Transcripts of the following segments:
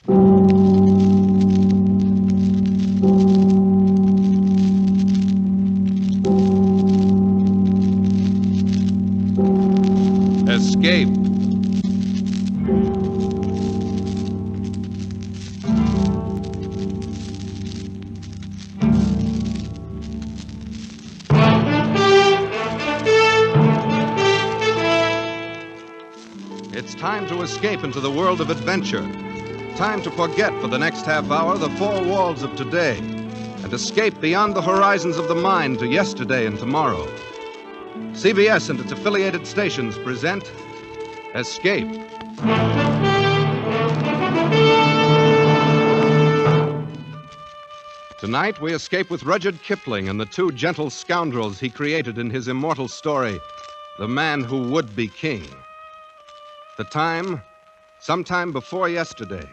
Escape. It's time to escape into the world of adventure. Time to forget for the next half hour the four walls of today and escape beyond the horizons of the mind to yesterday and tomorrow. CBS and its affiliated stations present Escape. Tonight, we escape with Rudyard Kipling and the two gentle scoundrels he created in his immortal story, The Man Who Would Be King. The time, sometime before yesterday.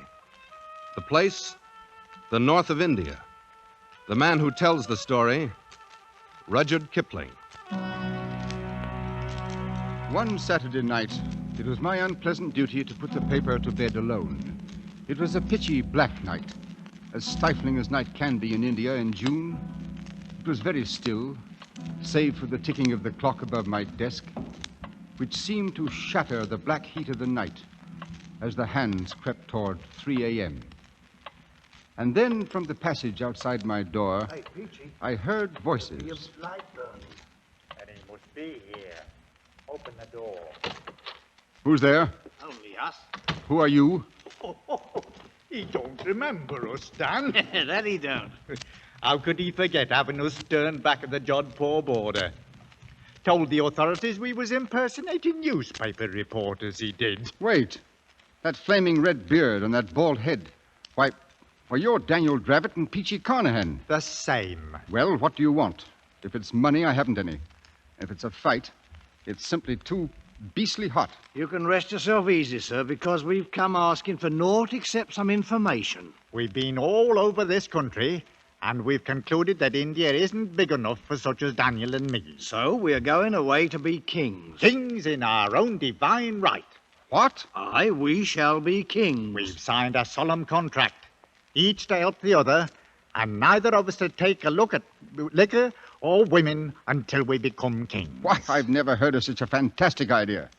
The place, the north of India. The man who tells the story, Rudyard Kipling. One Saturday night, it was my unpleasant duty to put the paper to bed alone. It was a pitchy black night, as stifling as night can be in India in June. It was very still, save for the ticking of the clock above my desk, which seemed to shatter the black heat of the night as the hands crept toward 3 a.m. And then from the passage outside my door, Hey, Peachy. I heard voices. Your light burning. And he must be here. Open the door. Who's there? Only us. Who are you? He don't remember us, Dan. That he don't. How could he forget having us turned back at the Jodhpur border? Told the authorities we was impersonating newspaper reporters, he did. Wait. That flaming red beard and that bald head. Why, you're Daniel Dravett and Peachy Carnahan. The same. Well, what do you want? If it's money, I haven't any. If it's a fight, it's simply too beastly hot. You can rest yourself easy, sir, because we've come asking for naught except some information. We've been all over this country, and we've concluded that India isn't big enough for such as Daniel and me. So we're going away to be kings. Kings in our own divine right. What? Aye, we shall be kings. We've signed a solemn contract, each to help the other, and neither of us to take a look at liquor or women until we become kings. Why, I've never heard of such a fantastic idea.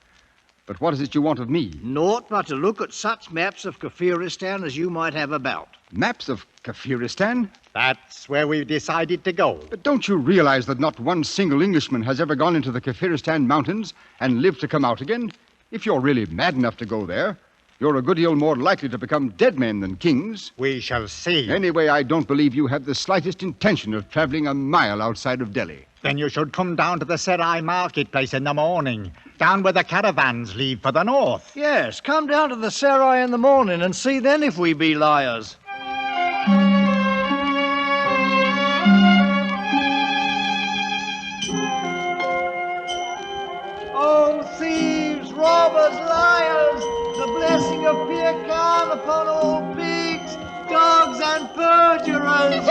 But what is it you want of me? Naught but to look at such maps of Kafiristan as you might have about. Maps of Kafiristan? That's where we've decided to go. But don't you realize that not one single Englishman has ever gone into the Kafiristan mountains and lived to come out again? If you're really mad enough to go there, you're a good deal more likely to become dead men than kings. We shall see. Anyway, I don't believe you have the slightest intention of traveling a mile outside of Delhi. Then you should come down to the Serai marketplace in the morning, down where the caravans leave for the north. Yes, come down to the Sarai in the morning and see then if we be liars. Oh, thieves, robbers, liars, the blessing of Pir Khan upon all pigs, dogs and perjurers.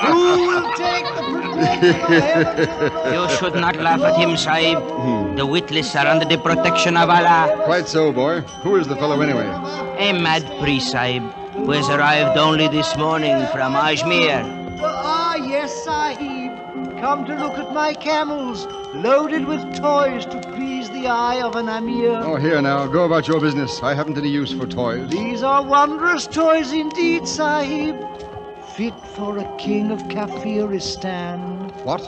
Who will take the protection of heaven to the north? You should not laugh at him, Sahib. The witless are under the protection of Allah. Quite so, boy. Who is the fellow anyway? A mad priest, Sahib, who has arrived only this morning from Ajmer. Ah, yes, Sahib. Come to look at my camels, loaded with toys to please the eye of an Amir. Oh, here now. Go about your business. I haven't any use for toys. These are wondrous toys indeed, Sahib. Fit for a king of Kafiristan. What?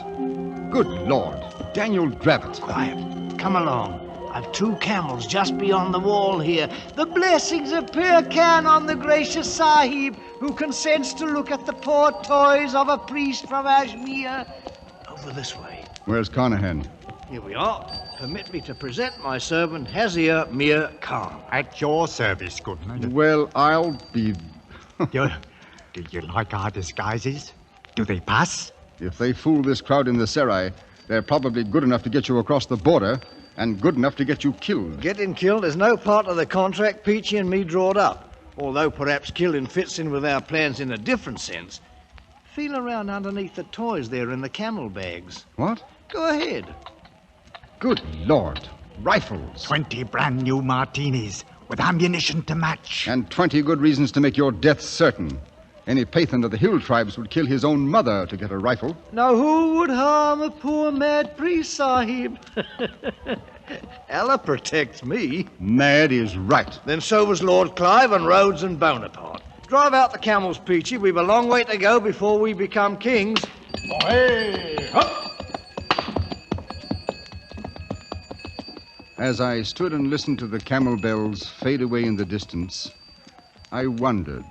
Good Lord. Daniel Dravett. Quiet. Come along. I've 2 camels just beyond the wall here. The blessings of Pir Khan on the gracious Sahib, who consents to look at the poor toys of a priest from Ajmer. Over this way. Where's Carnahan? Here we are. Permit me to present my servant, Hazir Mir Khan. At your service, goodman. Well, I'll be... Do you like our disguises? Do they pass? If they fool this crowd in the Serai, they're probably good enough to get you across the border and good enough to get you killed. Getting killed is no part of the contract Peachy and me drawed up, although perhaps killing fits in with our plans in a different sense. Feel around underneath the toys there in the camel bags. What? Go ahead. Good Lord. Rifles. 20 brand new martinis with ammunition to match. And 20 good reasons to make your death certain. Any Pathan of the hill tribes would kill his own mother to get a rifle. Now who would harm a poor mad priest, Sahib? Allah protects me. Mad is right. Then so was Lord Clive and Rhodes and Bonaparte. Drive out the camels, Peachy. We've a long way to go before we become kings. As I stood and listened to the camel bells fade away in the distance, I wondered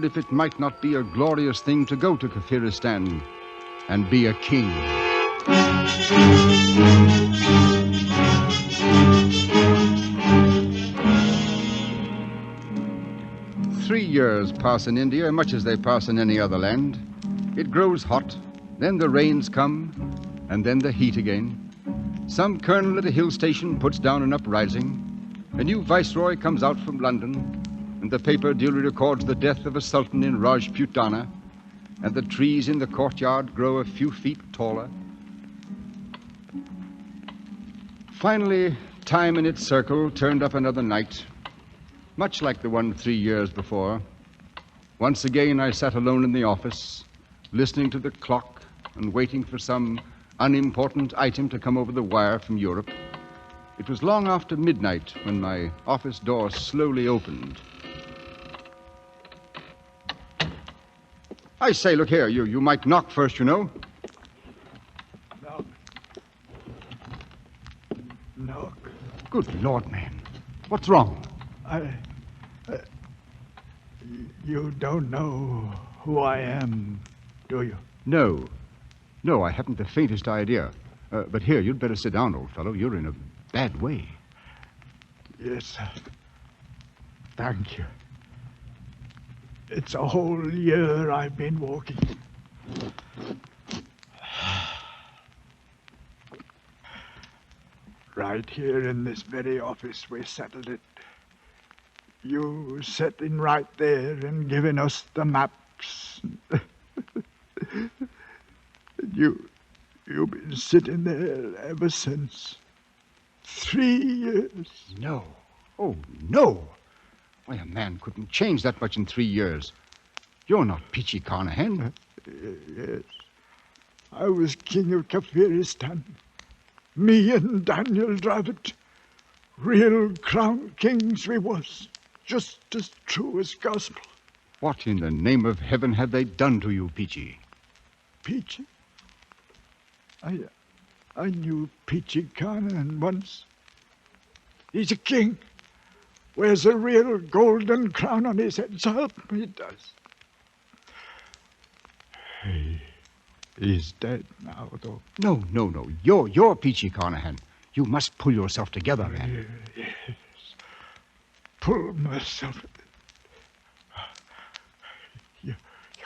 if it might not be a glorious thing to go to Kafiristan and be a king. 3 years pass in India, much as they pass in any other land. It grows hot, then the rains come, and then the heat again. Some colonel at a hill station puts down an uprising. A new viceroy comes out from London, and the paper duly records the death of a sultan in Rajputana, and the trees in the courtyard grow a few feet taller. Finally, time in its circle turned up another night, much like the one 3 years before. Once again, I sat alone in the office, listening to the clock and waiting for some unimportant item to come over the wire from Europe. It was long after midnight when my office door slowly opened. I say, look here, you might knock first, you know. Knock. Good Lord, man. What's wrong? You don't know who I am, do you? No, I haven't the faintest idea. But here, you'd better sit down, old fellow. You're in a bad way. Yes, sir. Thank you. It's a whole year I've been walking. Right here in this very office we settled it. You sitting right there and giving us the maps. You've been sitting there ever since. 3 years. No. Oh, no. Why, a man couldn't change that much in 3 years. You're not Peachy Carnahan. Yes. I was king of Kafiristan. Me and Daniel Dravit. Real crown kings we was. Just as true as gospel. What in the name of heaven had they done to you, Peachy? Peachy? I knew Peachy Carnahan once. He's a king. Wears a real golden crown on his head, so help me, he does. He's dead now, though. No. You're Peachy Carnahan. You must pull yourself together, man. Yes. Pull myself. You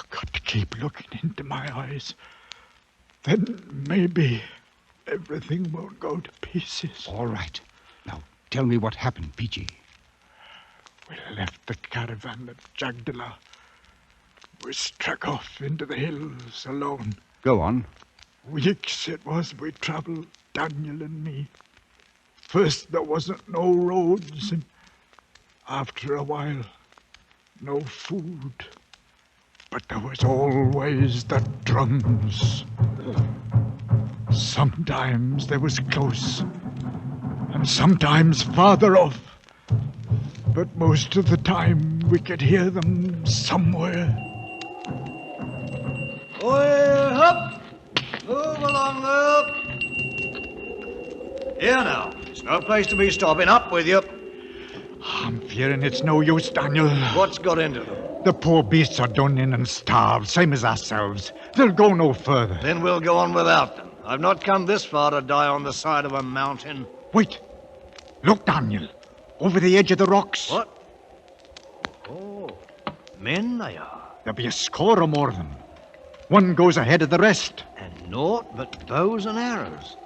got to keep looking into my eyes. Then maybe everything won't go to pieces. All right. Now, tell me what happened, Peachy. We left the caravan at Jagdala. We struck off into the hills alone. Go on. Weeks it was we travelled, Daniel and me. First there wasn't no roads, and after a while, no food. But there was always the drums. Sometimes they was close, and sometimes farther off. But most of the time we could hear them somewhere. Oi, up! Move along, up! Here now. It's no place to be stopping. Up with you. I'm fearing it's no use, Daniel. What's got into them? The poor beasts are done in and starved, same as ourselves. They'll go no further. Then we'll go on without them. I've not come this far to die on the side of a mountain. Wait. Look, Daniel. Over the edge of the rocks. What? Oh, men they are. There'll be a score or more of them. One goes ahead of the rest. And naught but bows and arrows.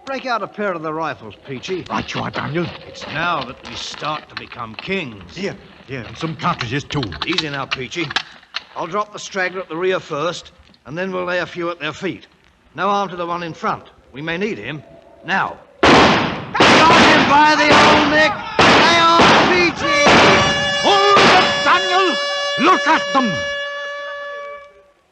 Break out a pair of the rifles, Peachy. Right you are, Daniel. It's now that we start to become kings. Here, and some cartridges too. Easy now, Peachy. I'll drop the straggler at the rear first, and then we'll lay a few at their feet. No harm to the one in front. We may need him. Now. Got him by the old neck. Lay on, Peachy! Look at them!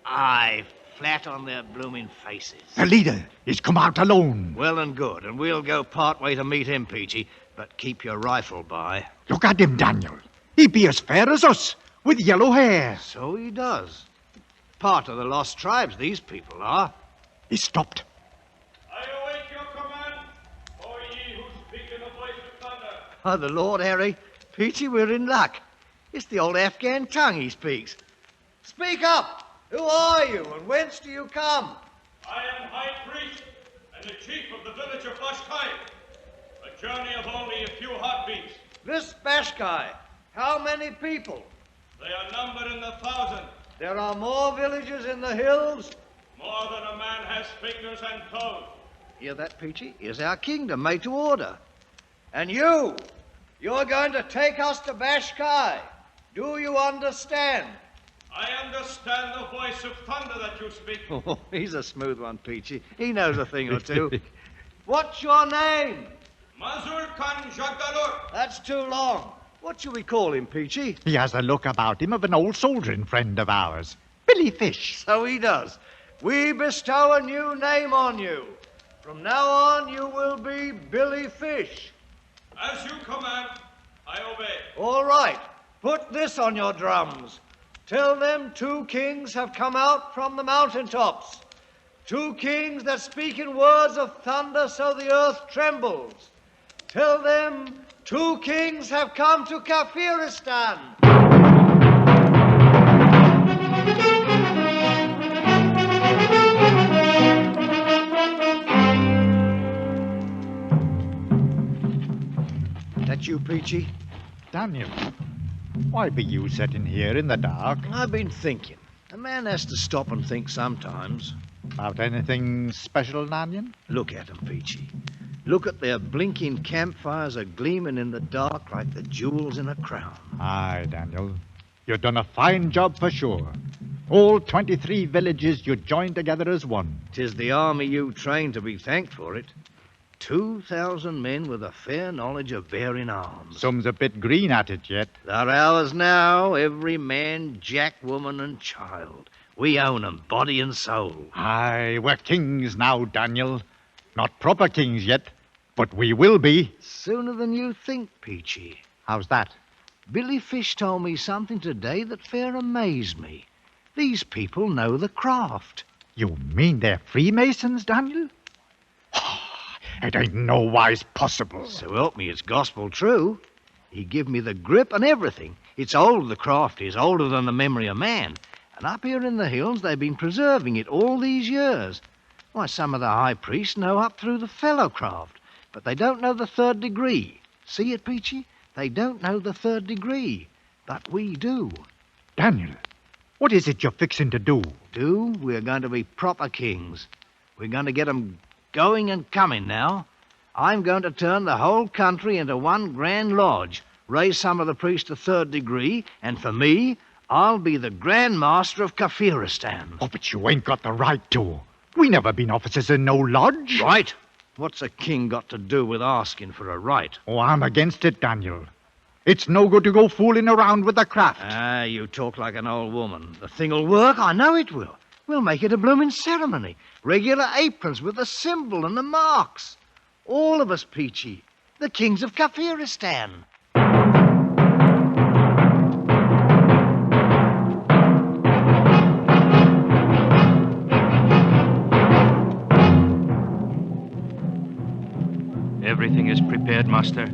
Aye, flat on their blooming faces. The leader is come out alone. Well and good, and we'll go part way to meet him, Peachy. But keep your rifle by. Look at him, Daniel. He be as fair as us, with yellow hair. So he does. Part of the lost tribes, these people are. He stopped. I await your command, O ye who speak in the voice of thunder. Oh, the Lord Harry. Peachy, we're in luck. It's the old Afghan tongue he speaks. Speak up! Who are you, and whence do you come? I am High Priest and the chief of the village of Bashkai. A journey of only a few heartbeats. This Bashkai, how many people? They are numbered in the 1,000, There are more villages in the hills. more than a man has fingers and toes. Hear that, Peachy? Here's our kingdom made to order. And you're going to take us to Bashkai. Do you understand? I understand the voice of thunder that you speak. Oh, he's a smooth one, Peachy. He knows a thing or two. What's your name? Mazur Khan Jagdalur. That's too long. What shall we call him, Peachy? He has a look about him of an old soldiering friend of ours, Billy Fish. So he does. We bestow a new name on you. From now on, you will be Billy Fish. As you command, I obey. All right. Put this on your drums. Tell them 2 kings have come out from the mountaintops. 2 kings that speak in words of thunder so the earth trembles. Tell them 2 kings have come to Kafiristan. That you, Peachy? Daniel, why be you sitting here in the dark? I've been thinking. A man has to stop and think sometimes. About anything special, Daniel? Look at 'em, Peachy. Look at their blinking campfires a gleaming in the dark like the jewels in a crown. Aye, Daniel. You've done a fine job for sure. All 23 villages you joined together as one. 'Tis the army you trained to be thanked for it. 2,000 men with a fair knowledge of bearing arms. Some's a bit green at it yet. They're ours now, every man, jack, woman, and child. We own 'em, body and soul. Aye, we're kings now, Daniel. Not proper kings yet, but we will be. Sooner than you think, Peachy. How's that? Billy Fish told me something today that fair amazed me. These people know the craft. You mean they're Freemasons, Daniel? It ain't no wise possible. So help me, it's gospel true. He give me the grip and everything. It's old, the craft is, older than the memory of man. And up here in the hills, they've been preserving it all these years. Why, some of the high priests know up through the fellow craft, but they don't know the 3rd degree. See it, Peachy? They don't know the 3rd degree, but we do. Daniel, what is it you're fixing to do? We're going to be proper kings. We're going to get 'em going and coming now. I'm going to turn the whole country into one grand lodge, raise some of the priests to 3rd degree, and for me, I'll be the Grand Master of Kafiristan. Oh, but you ain't got the right to. We never been officers in no lodge. Right? What's a king got to do with asking for a right? Oh, I'm against it, Daniel. It's no good to go fooling around with the craft. Ah, you talk like an old woman. The thing'll work, I know it will. We'll make it a blooming ceremony. Regular aprons with the symbol and the marks. All of us, Peachy. The kings of Kafiristan. Everything is prepared, Master.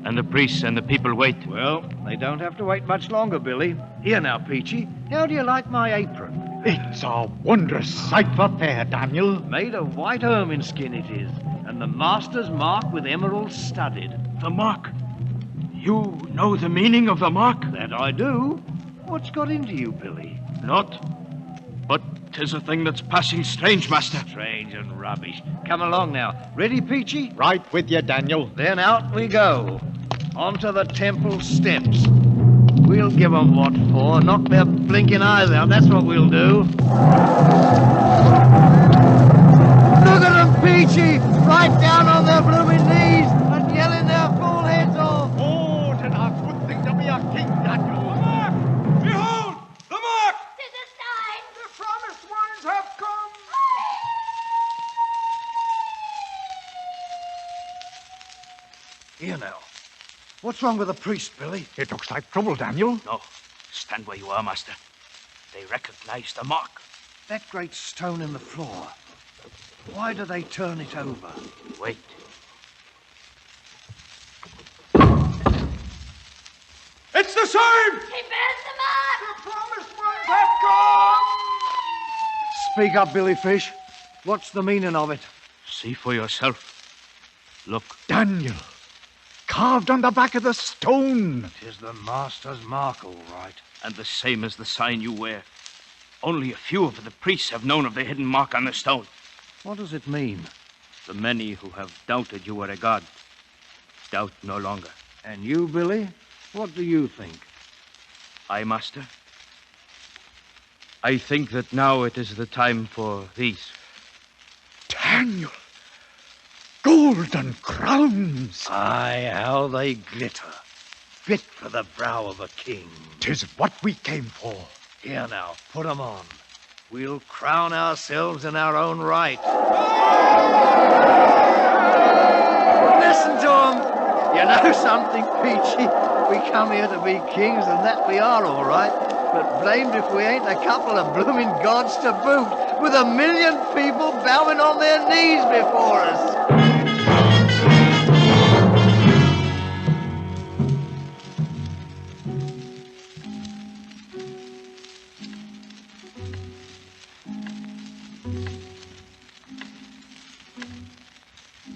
And the priests and the people wait. Well, they don't have to wait much longer, Billy. Here now, Peachy. How do you like my apron? It's a wondrous sight for fair, Daniel. Made of white ermine skin it is, and the master's mark with emeralds studded. The mark. You know the meaning of the mark? That I do. What's got into you, Billy? Not. But 'tis a thing that's passing strange, Master. Strange and rubbish. Come along now. Ready, Peachy? Right with you, Daniel. Then out we go. Onto the temple steps. We'll give 'em what for. Knock their blinking eyes out. That's what we'll do. Look at 'em, Peachy! Right down on their blooming knees and yelling their fool heads off. Oh, 'tis a good thing to be a king, Daniel. Behold! Here now. What's wrong with the priest, Billy? It looks like trouble, Daniel. No, stand where you are, master. They recognize the mark. That great stone in the floor. Why do they turn it over? Wait. It's the same! He bears the mark! The promised ones have come! Speak up, Billy Fish. What's the meaning of it? See for yourself. Look. Daniel, carved on the back of the stone. 'Tis the master's mark, all right. And the same as the sign you wear. Only a few of the priests have known of the hidden mark on the stone. What does it mean? The many who have doubted you were a god doubt no longer. And you, Billy? What do you think? I, master? I think that now it is the time for these. Daniel, golden crowns. Aye, how they glitter. Fit for the brow of a king. 'Tis what we came for. Here now, put 'em on. We'll crown ourselves in our own right. Listen to 'em. You know something, Peachy? We come here to be kings, and that we are, all right. But blamed if we ain't a couple of blooming gods to boot, with 1,000,000 people bowing on their knees before us.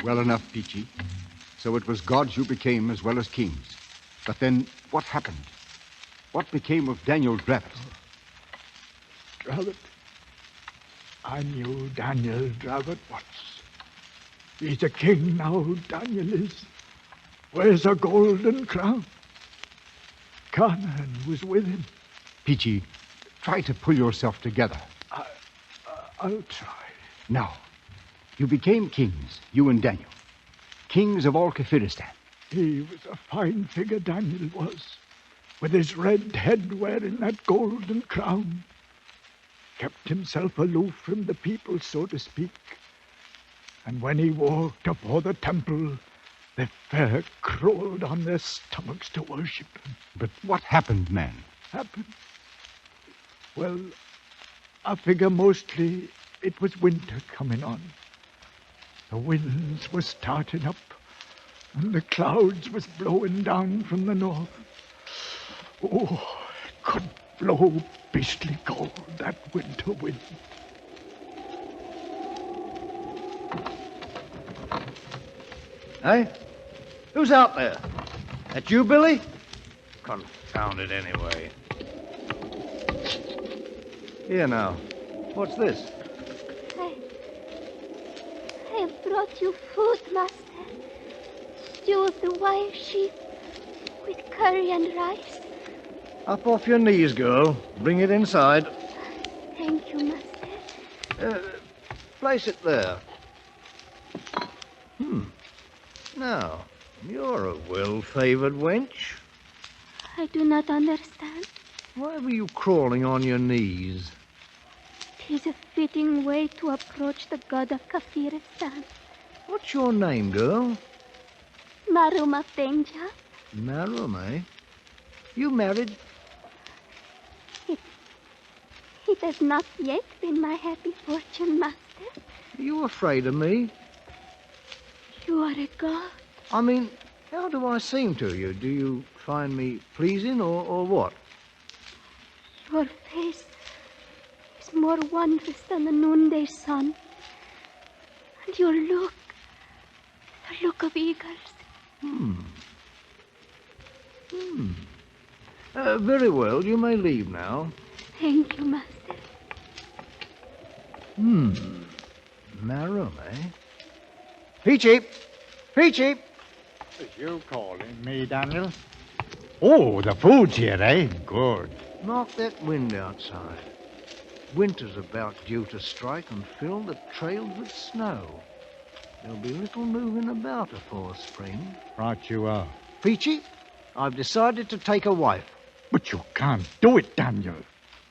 Well enough, Peachy. So it was gods you became as well as kings. But then, what happened? What became of Daniel Dravett? Dravett. I knew Daniel Dravett once. He's a king now, Daniel is. Wears a golden crown. Canaan was with him. Peachy, try to pull yourself together. I'll try. Now, you became kings, you and Daniel. Kings of all Kafiristan. He was a fine figure, Daniel was, with his red head wearing that golden crown. Kept himself aloof from the people, so to speak. And when he walked up o'er the temple, they fair crawled on their stomachs to worship him. But what happened, man? Happened? Well, I figure mostly it was winter coming on. The winds were starting up, and the clouds was blowing down from the north. Oh, it could blow beastly cold, that winter wind. Hey? Who's out there? That you, Billy? Confound it anyway. Here now. What's this? I have brought you food, master. Stew of the wild sheep with curry and rice. Up off your knees, girl. Bring it inside. Thank you, master. Place it there. Now, you're a well-favored wench. I do not understand. Why were you crawling on your knees? 'Tis a fitting way to approach the god of Kafiristan. What's your name, girl? Maruma Penja. Marum, eh? You married? It has not yet been my happy fortune, master. Are you afraid of me? You are a god. I mean, how do I seem to you? Do you find me pleasing or what? Your face is more wondrous than the noonday sun. And your look, the look of eagles. Very well, you may leave now. Thank you, master. Marum, eh? Peachy! Peachy! Is you calling me, Daniel? Oh, the food's here, eh? Good. Knock that wind outside. Winter's about due to strike and fill the trails with snow. There'll be little moving about afore spring. Right you are. Peachy, I've decided to take a wife. But you can't do it, Daniel.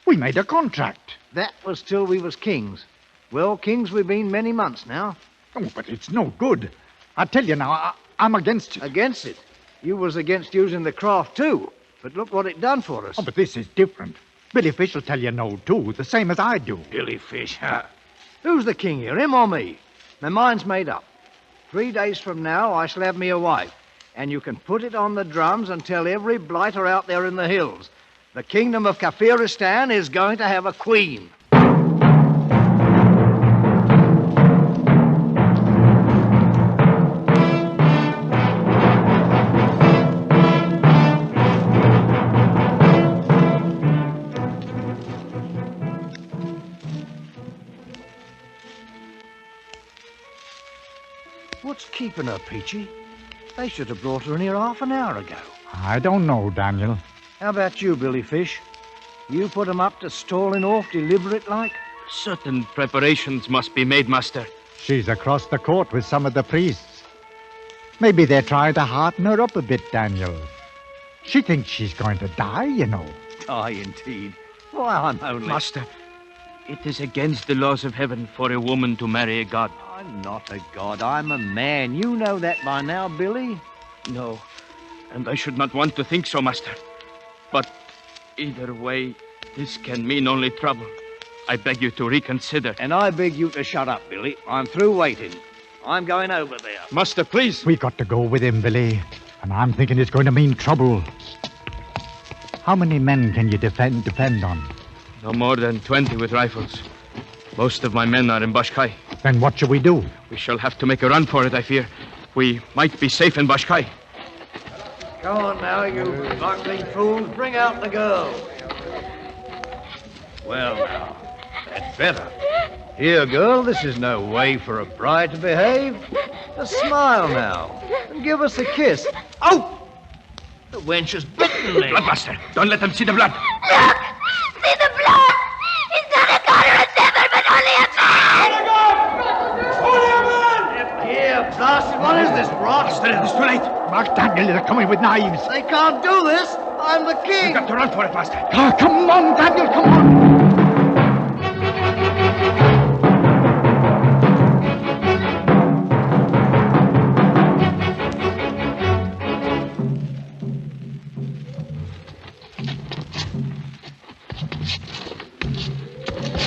We made a contract. That was till we was kings. Well, kings we've been many months now. Oh, but it's no good. I tell you now, I'm against it. Against it? You was against using the craft too. But look what it done for us. Oh, but this is different. Billy Fish will tell you no, too, the same as I do. Billy Fish, huh? Who's the king here, him or me? My mind's made up. 3 days from now, I shall have me a wife. And you can put it on the drums and tell every blighter out there in the hills. The kingdom of Kafiristan is going to have a queen. What's keeping her, Peachy? They should have brought her in here half an hour ago. I don't know, Daniel. How about you, Billy Fish? You put 'em up to stalling off deliberate like? Certain preparations must be made, Master. She's across the court with some of the priests. Maybe they're trying to hearten her up a bit, Daniel. She thinks she's going to die, you know. Die, indeed. Why, I'm only... Master, it is against the laws of heaven for a woman to marry a god. I'm not a god. I'm a man. You know that by now, Billy. No, and I should not want to think so, Master. But either way, this can mean only trouble. I beg you to reconsider. And I beg you to shut up, Billy. I'm through waiting. I'm going over there. Master, please. We got to go with him, Billy. And I'm thinking it's going to mean trouble. How many men can you depend on? No more than 20 with rifles. Most of my men are in Bashkai. Then what shall we do? We shall have to make a run for it, I fear. We might be safe in Bashkai. Go on now, you buckling fools. Bring out the girl. Well, now, that's better. Here, girl, this is no way for a bride to behave. Just smile now and give us a kiss. Oh! The wench has bitten me. Bloodmaster, don't let them see the blood. Look! See the blood! It's not a god or a devil, but only a man! Here, blasted, what is this, rot? Master, it is too late. Mark, Daniel, they're coming with knives. They can't do this. I'm the king. We've got to run for it, Master. Oh, come on, Daniel, come on.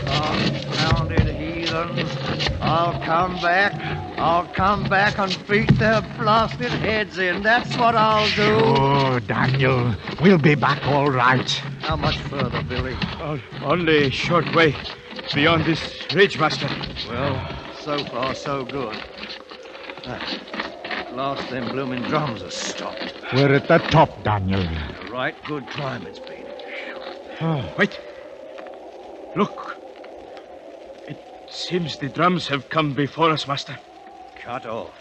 Confounded heathens. I'll come back and beat their blasted heads in. That's what I'll do. Oh, Daniel, we'll be back all right. How much further, Billy? Only a short way beyond this ridge, Master. Well, so far, so good. At last, them blooming drums are stopped. We're at the top, Daniel. A right good climb it's been. Wait. Look. It seems the drums have come before us, Master. Cut off.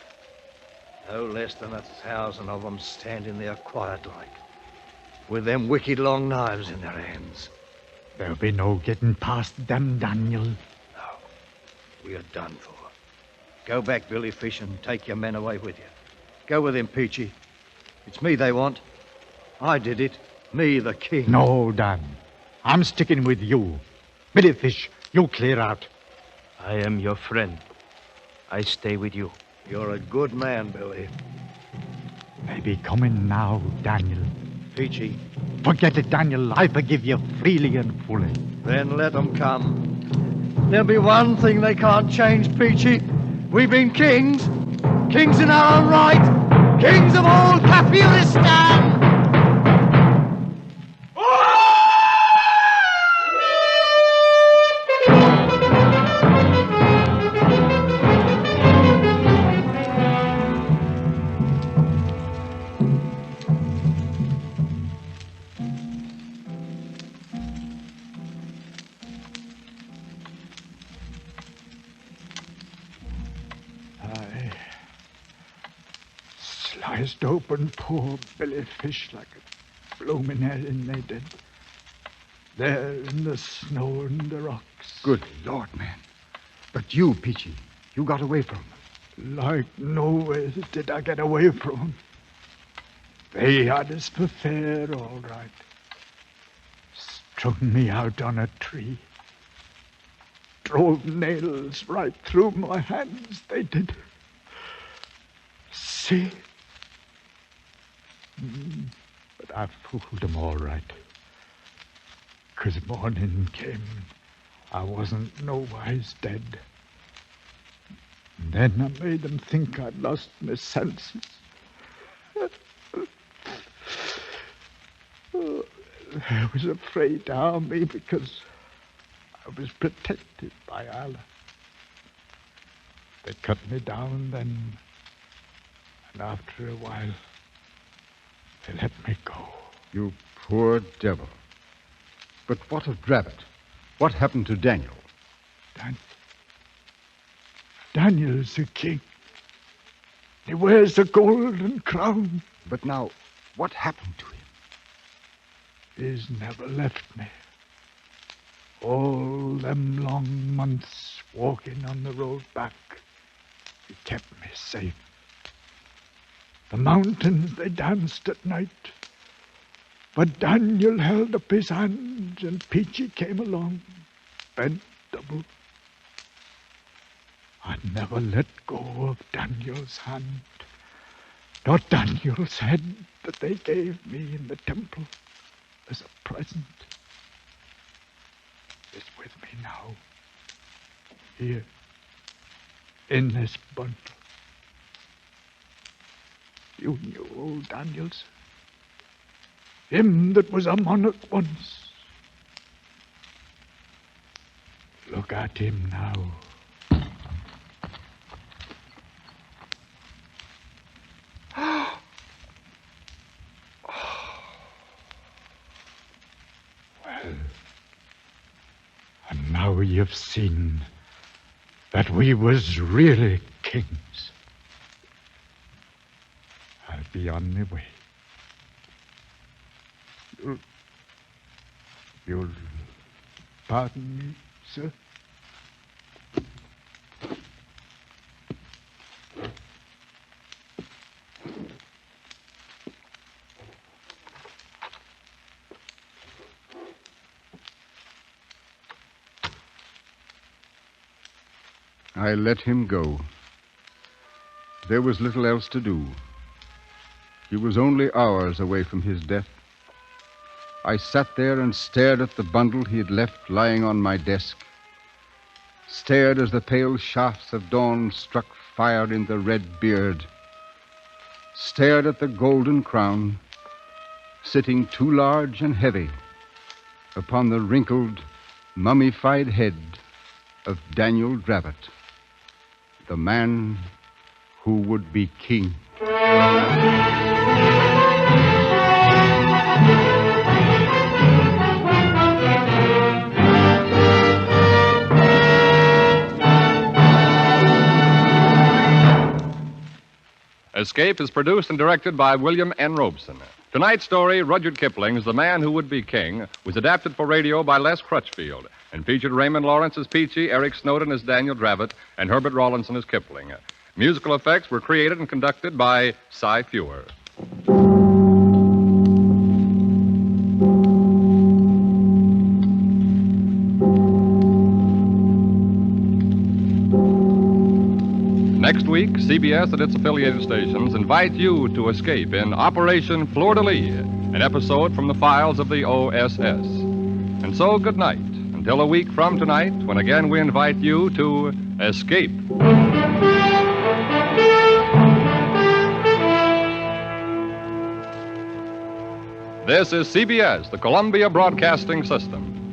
No less than 1,000 of them standing there quiet-like, with them wicked long knives in their hands. There'll be no getting past them, Daniel. No. We are done for. Go back, Billy Fish, and take your men away with you. Go with him, Peachy. It's me they want. I did it. Me, the king. No, Dan. I'm sticking with you. Billy Fish, you clear out. I am your friend. I stay with you. You're a good man, Billy. They be coming now, Daniel. Peachy. Forget it, Daniel. I forgive you freely and fully. Then let them come. There'll be one thing they can't change, Peachy. We've been kings. Kings in our own right. Kings of all Kafiristan. Sliced open poor Billy Fish like a bloomin' herring, they did. There in the snow and the rocks. Good Lord, man. But you, Peachy, you got away from them. Like nowhere did I get away from 'em. They had us for fair, all right. Strung me out on a tree. Drove nails right through my hands, they did. See, But I fooled them all right. 'Cause morning came, I wasn't nowise dead. And then I made them think I'd lost my senses. They was afraid to harm me because I was protected by Allah. They cut me down then, and after a while, they let me go. You poor devil. But what of Dravit? What happened to Daniel? Daniel's the king. He wears the golden crown. But now, what happened to him? He's never left me. All them long months walking on the road back, he kept me safe. The mountains, they danced at night. But Daniel held up his hands and Peachy came along, bent double. I never let go of Daniel's hand, nor Daniel's head that they gave me in the temple as a present. It's with me now, here, in this bundle. You knew old Daniel, sir. Him that was a monarch once. Look at him now. Well, and now you've seen that we was really kings. I'll be on my way. You'll pardon me, sir? I let him go. There was little else to do. He was only hours away from his death. I sat there and stared at the bundle he had left lying on my desk, stared as the pale shafts of dawn struck fire in the red beard, stared at the golden crown, sitting too large and heavy upon the wrinkled, mummified head of Daniel Dravit, the man who would be king. Escape is produced and directed by William N. Robeson. Tonight's story, Rudyard Kipling's The Man Who Would Be King, was adapted for radio by Les Crutchfield and featured Raymond Lawrence as Peachy, Eric Snowden as Daniel Dravit, and Herbert Rawlinson as Kipling. Musical effects were created and conducted by Cy Fewer. Next week, CBS and its affiliated stations invite you to escape in Operation Fleur-de-Lis, an episode from the files of the OSS. And so, good night, until a week from tonight, when again we invite you to escape. This is CBS, the Columbia Broadcasting System.